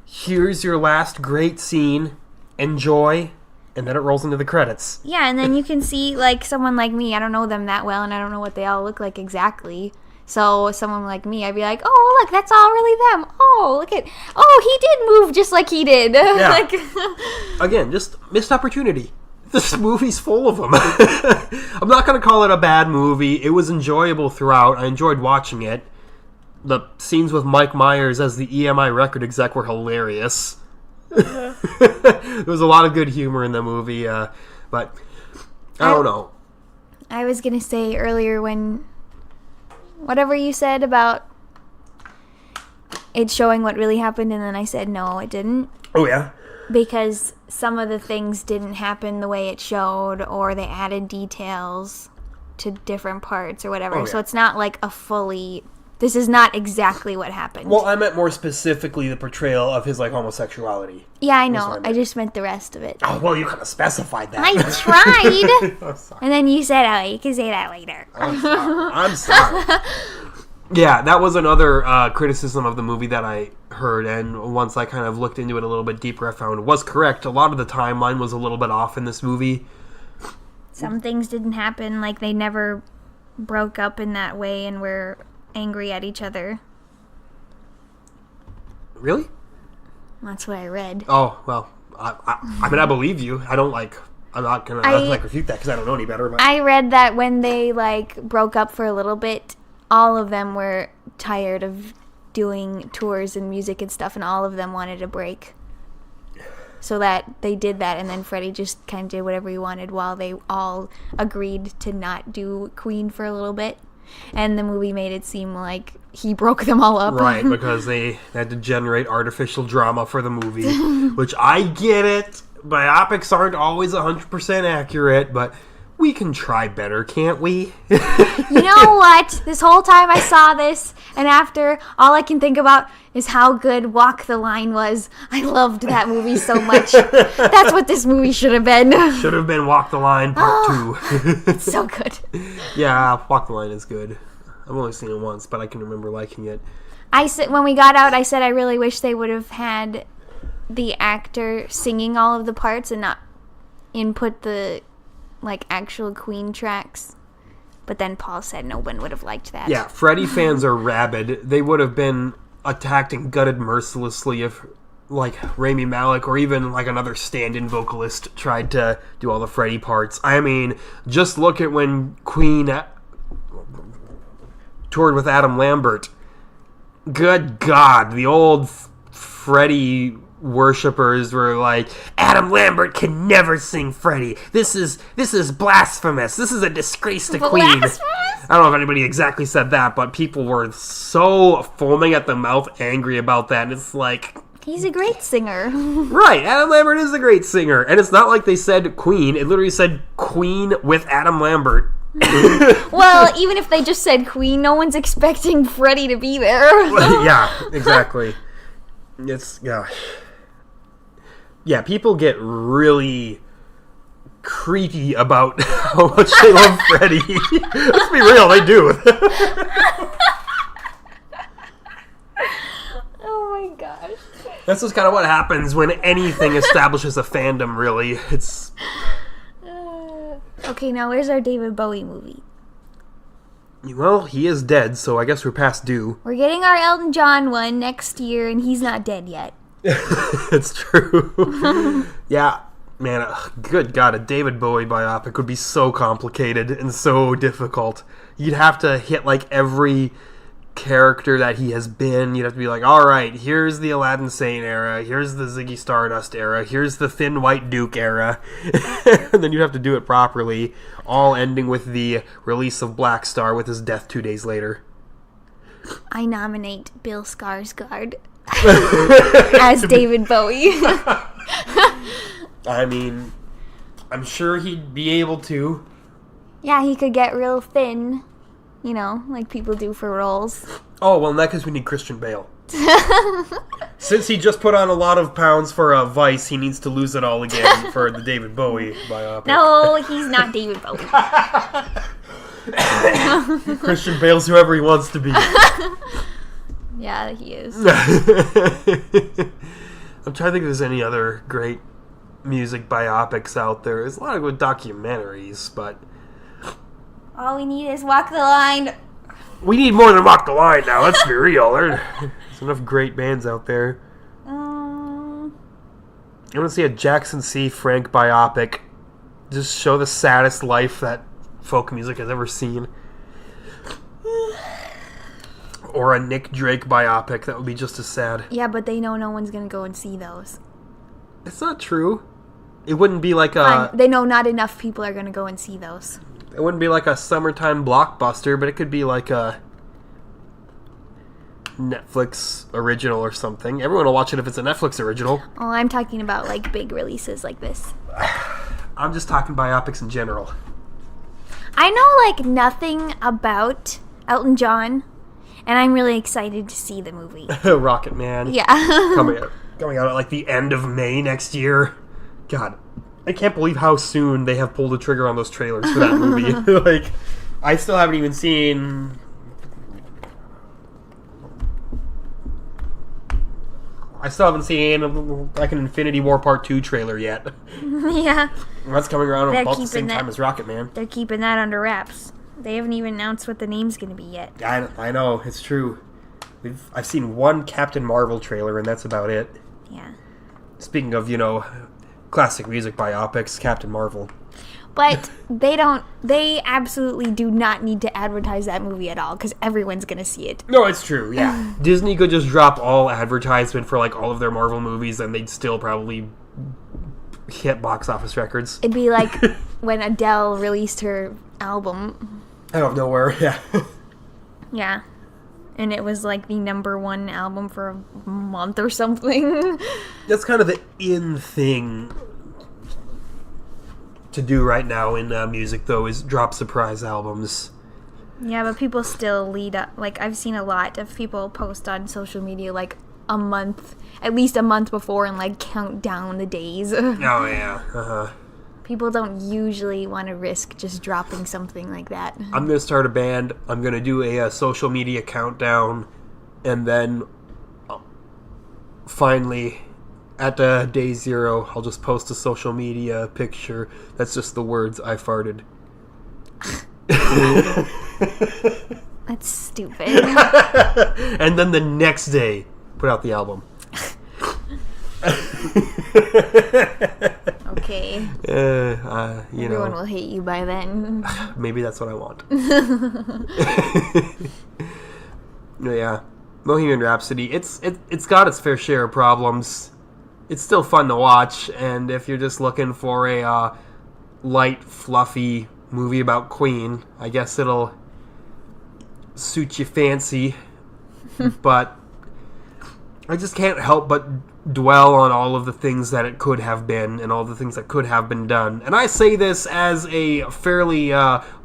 Here's your last great scene. Enjoy, and then it rolls into the credits. Yeah, and then you can see, like, someone like me, I don't know them that well, and I don't know what they all look like exactly. So someone like me, I'd be like, oh, look, that's all really them. Oh, look he did move just like he did. Yeah. Like, again, just missed opportunity. This movie's full of them. I'm not going to call it a bad movie. It was enjoyable throughout. I enjoyed watching it. The scenes with Mike Myers as the EMI record exec were hilarious. There was a lot of good humor in the movie, but I don't know. I was going to say earlier when whatever you said about it showing what really happened, and then I said no, it didn't. Oh, yeah? Because some of the things didn't happen the way it showed, or they added details to different parts or whatever. Oh, yeah. So it's not like a fully... This is not exactly what happened. Well, I meant more specifically the portrayal of his, like, homosexuality. Yeah, I know. I just meant the rest of it. Oh, well, you could have specified that. I tried! I'm sorry. And then you said, oh, you can say that later. I'm sorry. Yeah, that was another criticism of the movie that I heard, and once I kind of looked into it a little bit deeper, I found it was correct. A lot of the timeline was a little bit off in this movie. Some things didn't happen, like they never broke up in that way and were angry at each other. Really? That's what I read. Oh, well, I mean, I believe you. I'm not going to refute that because I don't know any better. But I read that when they, like, broke up for a little bit, all of them were tired of doing tours and music and stuff, and all of them wanted a break. So that they did that, and then Freddie just kind of did whatever he wanted while they all agreed to not do Queen for a little bit. And the movie made it seem like he broke them all up. Right, because they had to generate artificial drama for the movie, which I get it. Biopics aren't always 100% accurate, but we can try better, can't we? You know what? This whole time I saw this, and after, all I can think about is how good Walk the Line was. I loved that movie so much. That's what this movie should have been. Should have been Walk the Line Part 2. It's so good. Yeah, Walk the Line is good. I've only seen it once, but I can remember liking it. I said when we got out, I said I really wish they would have had the actor singing all of the parts and not input the like actual Queen tracks. But then Paul said no one would have liked that. Yeah, Freddie fans are rabid. They would have been attacked and gutted mercilessly if like Rami Malek or even like another stand-in vocalist tried to do all the Freddie parts. I mean, just look at when Queen toured with Adam Lambert. Good God, the old Freddie worshippers were like, Adam Lambert can never sing Freddie. This is blasphemous. This is a disgrace to Queen. Blasphemous? I don't know if anybody exactly said that, but people were so foaming at the mouth angry about that, and it's like... He's a great singer. Right, Adam Lambert is a great singer, and it's not like they said Queen. It literally said Queen with Adam Lambert. Well, even if they just said Queen, no one's expecting Freddie to be there. Yeah, exactly. It's, gosh. Yeah, people get really creepy about how much they love Freddie. Let's be real, they do. Oh my gosh. That's just kind of what happens when anything establishes a fandom, really. It's... Okay, now where's our David Bowie movie? Well, he is dead, so I guess we're past due. We're getting our Elton John one next year, and he's not dead yet. It's true. Yeah, Man, good God, a David Bowie biopic would be so complicated and so difficult. You'd have to hit, like, every character that he has been. You'd have to be like, all right, here's the Aladdin Sane era, here's the Ziggy Stardust era, here's the Thin White Duke era. And then you'd have to do it properly, all ending with the release of Black Star with his death 2 days later. I nominate Bill Skarsgård as David Bowie. I mean, I'm sure he'd be able to. Yeah, he could get real thin, you know, like people do for roles. Oh, well, in that case, we need Christian Bale. Since he just put on a lot of pounds for Vice, he needs to lose it all again for the David Bowie biopic. No, he's not David Bowie. Christian Bale's whoever he wants to be. Yeah, he is. I'm trying to think if there's any other great music biopics out there. There's a lot of good documentaries, but all we need is Walk the Line. We need more than Walk the Line now, let's be real. There's enough great bands out there. I want to see a Jackson C. Frank biopic. Just show the saddest life that folk music has ever seen. Or a Nick Drake biopic. That would be just as sad. Yeah, but they know no one's going to go and see those. It's not true. It wouldn't be like a... Fine. They know not enough people are going to go and see those. It wouldn't be like a summertime blockbuster, but it could be like a Netflix original or something. Everyone will watch it if it's a Netflix original. Oh, I'm talking about like big releases like this. I'm just talking biopics in general. I know like nothing about Elton John, and I'm really excited to see the movie. Rocket Man. Yeah. coming out at like the end of May next year. God, I can't believe how soon they have pulled the trigger on those trailers for that movie. Like, I still haven't even seen... like an Infinity War Part 2 trailer yet. Yeah. That's coming around They're about the same time as Rocket Man. They're keeping that under wraps. They haven't even announced what the name's going to be yet. I know, it's true. I've seen one Captain Marvel trailer, and that's about it. Yeah. Speaking of, classic music biopics, Captain Marvel. But they absolutely do not need to advertise that movie at all, because everyone's going to see it. No, it's true, yeah. Disney could just drop all advertisement for, like, all of their Marvel movies, and they'd still probably hit box office records. It'd be like when Adele released her album. Out of nowhere, yeah. Yeah. And it was like the #1 album for a month or something. That's kind of the in thing to do right now in music, though, is drop surprise albums. Yeah, but people still lead up. Like, I've seen a lot of people post on social media, like, at least a month before, and, like, count down the days. Oh, yeah. Uh-huh. People don't usually want to risk just dropping something like that. I'm going to start a band. I'm going to do a social media countdown. And then, finally, at day 0, I'll just post a social media picture. That's just the words I farted. That's stupid. And then the next day, put out the album. Okay. Everyone will hate you by then. Maybe that's what I want. Yeah. Bohemian Rhapsody, it's got its fair share of problems. It's still fun to watch, and if you're just looking for a light, fluffy movie about Queen, I guess it'll suit your fancy. But I just can't help but dwell on all of the things that it could have been and all the things that could have been done. And I say this as a fairly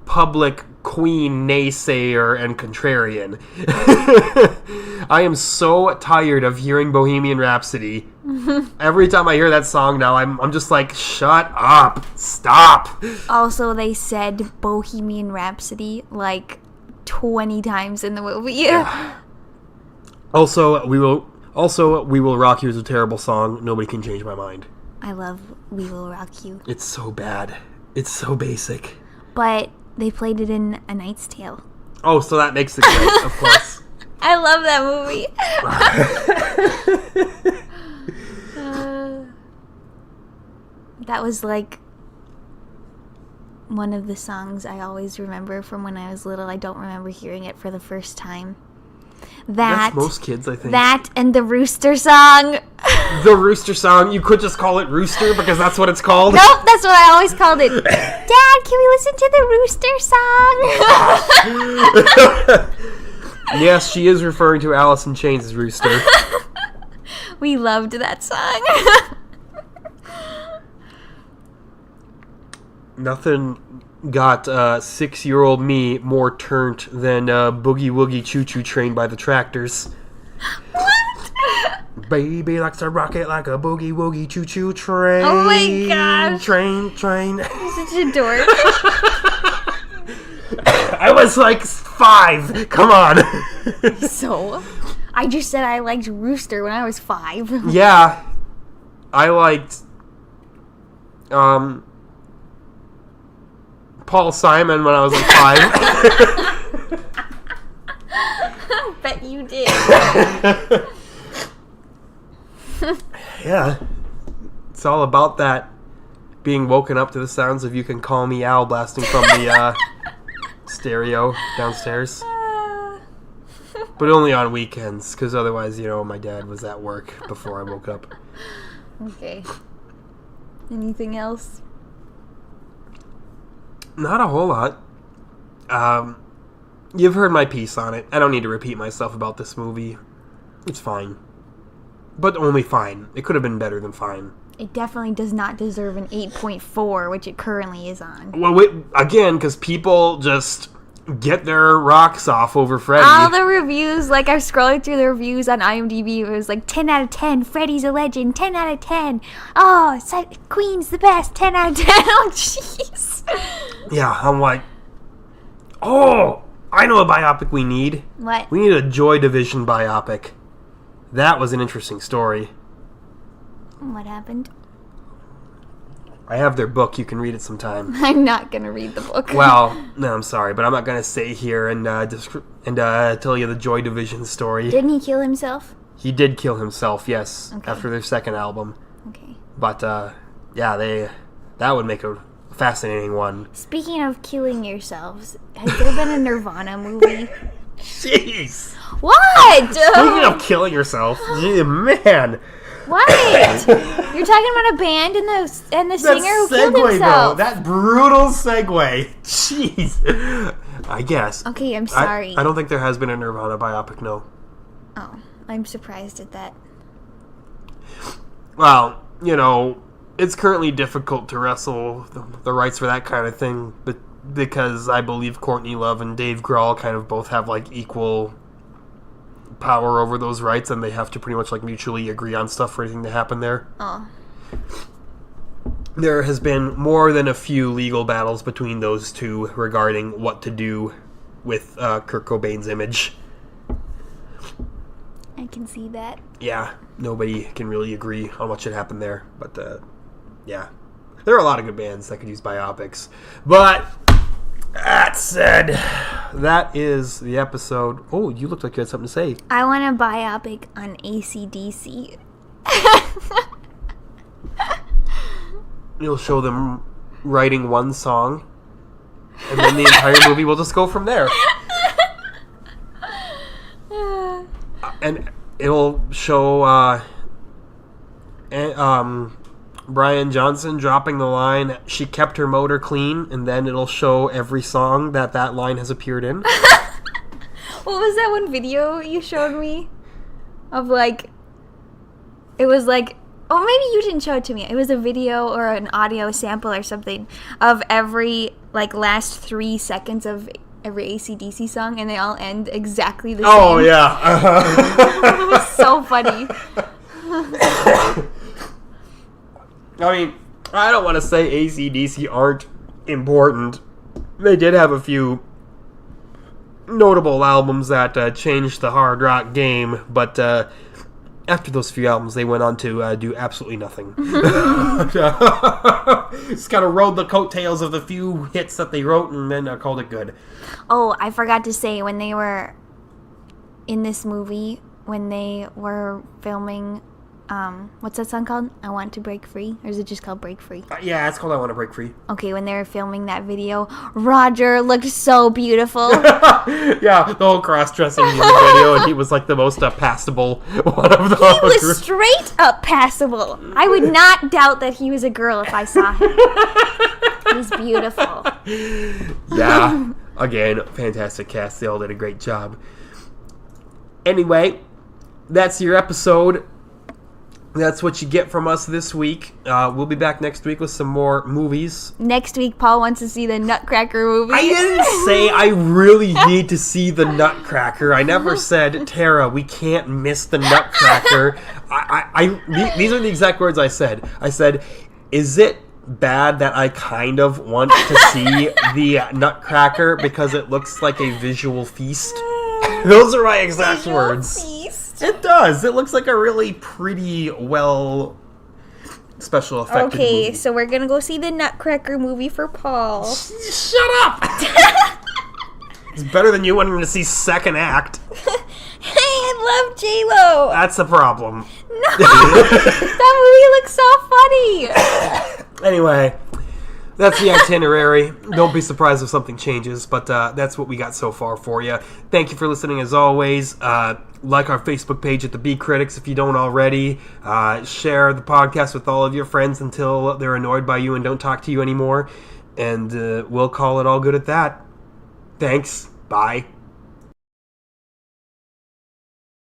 public Queen naysayer and contrarian. I am so tired of hearing Bohemian Rhapsody. Every time I hear that song now, I'm just like, shut up, stop. Also, they said Bohemian Rhapsody like 20 times in the movie. Yeah. Also, We Will Rock You is a terrible song. Nobody can change my mind. I love We Will Rock You. It's so bad. It's so basic. But they played it in A Knight's Tale. Oh, so that makes it great, of course. I love that movie. That was like one of the songs I always remember from when I was little. I don't remember hearing it for the first time. That's most kids, I think. That and the Rooster song. The Rooster song. You could just call it Rooster because that's what it's called. Nope, that's what I always called it. Dad, can we listen to the Rooster song? Yes, she is referring to Alice in Chains' Rooster. We loved that song. Nothing got 6-year-old me more turnt than Boogie Woogie Choo Choo Train by the Tractors. What? Baby likes to rock it like a boogie woogie choo choo train. Oh my gosh. Train. You're such a dork. I was like 5. Come on. So, I just said I liked Rooster when I was 5. Yeah. I liked Paul Simon when I was like 5. I bet you did. Yeah. It's all about that being woken up to the sounds of You Can Call Me Al blasting from the stereo downstairs. But only on weekends, because otherwise, my dad was at work before I woke up. Okay. Anything else? Not a whole lot. You've heard my piece on it. I don't need to repeat myself about this movie. It's fine. But only fine. It could have been better than fine. It definitely does not deserve an 8.4, which it currently is on. Well, again, because people just get their rocks off over Freddy. All the reviews, like I was scrolling through the reviews on IMDb, it was like 10 out of 10, Freddy's a legend, 10 out of 10. Oh, Queen's the best, 10 out of 10. Oh, jeez. Yeah, I'm like, oh, I know a biopic we need. What? We need a Joy Division biopic. That was an interesting story. What happened? I have their book. You can read it sometime. I'm not going to read the book. Well, no, I'm sorry, but I'm not going to sit here and tell you the Joy Division story. Didn't he kill himself? He did kill himself, yes, okay. After their second album. Okay. But, yeah, that would make a fascinating one. Speaking of killing yourselves, has there been a Nirvana movie? Jeez! What? Speaking of killing yourself, gee, man! What? You're talking about a band and the singer who killed himself. Though. That brutal segue. Jeez. I guess. Okay, I'm sorry. I don't think there has been a Nirvana biopic, no. Oh, I'm surprised at that. Well, it's currently difficult to wrestle the rights for that kind of thing, but because I believe Courtney Love and Dave Grohl kind of both have like equal power over those rights, and they have to pretty much like mutually agree on stuff for anything to happen there. Oh. There has been more than a few legal battles between those two regarding what to do with Kurt Cobain's image. I can see that. Yeah, nobody can really agree on what should happen there, but yeah. There are a lot of good bands that could use biopics. But that said, that is the episode. Oh, you look like you had something to say. I want a biopic on AC/DC. You'll show them writing one song, and then the entire movie will just go from there. And it'll show Brian Johnson dropping the line, "She kept her motor clean," and then it'll show every song that line has appeared in. What was that one video you showed me? Of like, it was like, oh, maybe you didn't show it to me. It was a video or an audio sample or something of every like last 3 seconds of every AC/DC song, and they all end exactly the same. Oh yeah. Uh-huh. It was so funny. I mean, I don't want to say AC/DC aren't important. They did have a few notable albums that changed the hard rock game, but after those few albums, they went on to do absolutely nothing. Just kind of rode the coattails of the few hits that they wrote, and then called it good. Oh, I forgot to say, when they were in this movie, when they were filming what's that song called? I Want to Break Free? Or is it just called Break Free? Yeah, it's called I Want to Break Free. Okay, when they were filming that video, Roger looked so beautiful. Yeah, the whole cross-dressing music video, and he was like the most passable one of the He was straight up passable. I would not doubt that he was a girl if I saw him. He's beautiful. Yeah, again, fantastic cast. They all did a great job. Anyway, that's your episode. That's what you get from us this week. We'll be back next week with some more movies. Next week, Paul wants to see the Nutcracker movie. I didn't say I really need to see the Nutcracker. I never said, Tara, we can't miss the Nutcracker. These are the exact words I said. I said, is it bad that I kind of want to see the Nutcracker because it looks like a visual feast? Those are my exact words. Feast. It does. It looks like a really pretty, well, special effected movie. Okay, so we're going to go see the Nutcracker movie for Paul. Shut up! It's better than you wanting to see second act. Hey, I love J-Lo. That's the problem. No, that movie looks so funny. Anyway, that's the itinerary. Don't be surprised if something changes, but that's what we got so far for you. Thank you for listening as always. Like our Facebook page at The Bee Critics if you don't already. Share the podcast with all of your friends until they're annoyed by you and don't talk to you anymore. And we'll call it all good at that. Thanks. Bye.